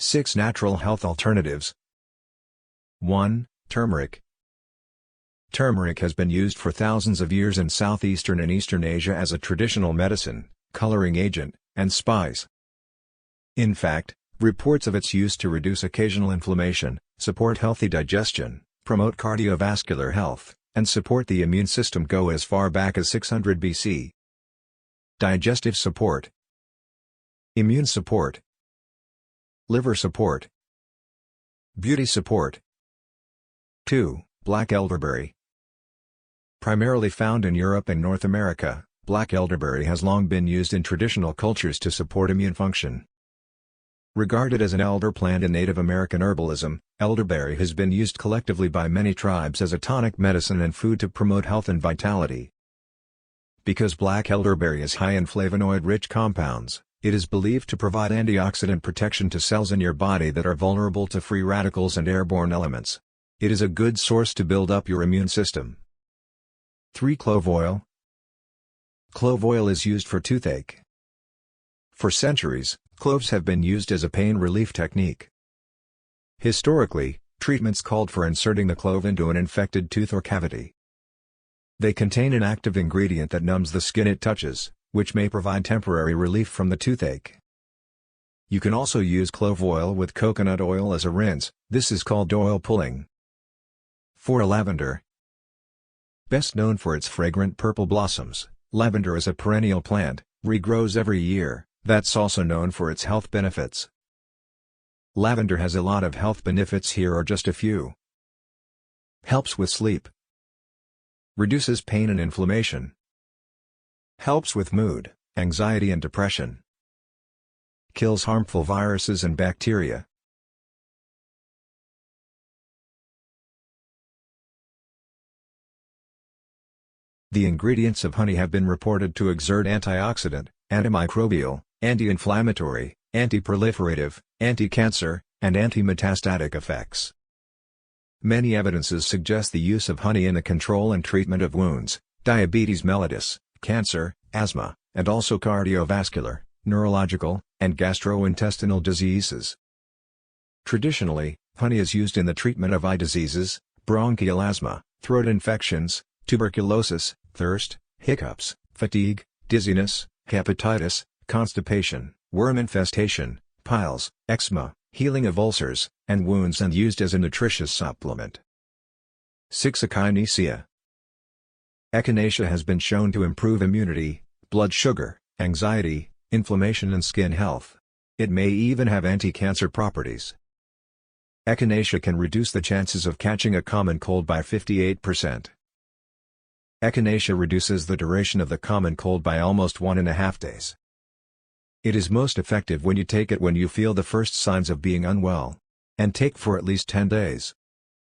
6 Natural Health Alternatives. 1. Turmeric. Turmeric has been used for thousands of years in southeastern and eastern Asia as a traditional medicine, coloring agent, and spice. In fact, reports of its use to reduce occasional inflammation, support healthy digestion, promote cardiovascular health, and support the immune system go as far back as 600 BC. Digestive support, immune support, liver support, beauty support. 2. Black elderberry. Primarily found in Europe and North America, black elderberry has long been used in traditional cultures to support immune function. Regarded as an elder plant in Native American herbalism, elderberry has been used collectively by many tribes as a tonic medicine and food to promote health and vitality. Because black elderberry is high in flavonoid-rich compounds, it is believed to provide antioxidant protection to cells in your body that are vulnerable to free radicals and airborne elements. It is a good source to build up your immune system. 3. Clove oil. Clove oil is used for toothache. For centuries, cloves have been used as a pain relief technique. Historically, treatments called for inserting the clove into an infected tooth or cavity. They contain an active ingredient that numbs the skin it touches, which may provide temporary relief from the toothache. You can also use clove oil with coconut oil as a rinse. This is called oil pulling. 4. Lavender. Best known for its fragrant purple blossoms, lavender is a perennial plant, regrows every year, that's also known for its health benefits. Lavender has a lot of health benefits, here are just a few. Helps with sleep. Reduces pain and inflammation. Helps with mood, anxiety and depression. Kills harmful viruses and bacteria. The ingredients of honey have been reported to exert antioxidant, antimicrobial, anti-inflammatory, anti-proliferative, anti-cancer, and anti-metastatic effects. Many evidences suggest the use of honey in the control and treatment of wounds, diabetes mellitus, cancer, asthma, and also cardiovascular, neurological, and gastrointestinal diseases. Traditionally, honey is used in the treatment of eye diseases, bronchial asthma, throat infections, tuberculosis, thirst, hiccups, fatigue, dizziness, hepatitis, constipation, worm infestation, piles, eczema, healing of ulcers, and wounds, and used as a nutritious supplement. 6. Echinacea. Echinacea has been shown to improve immunity, blood sugar, anxiety, inflammation and skin health. It may even have anti-cancer properties. Echinacea can reduce the chances of catching a common cold by 58%. Echinacea reduces the duration of the common cold by almost 1.5 days. It is most effective when you take it when you feel the first signs of being unwell. And take for at least 10 days.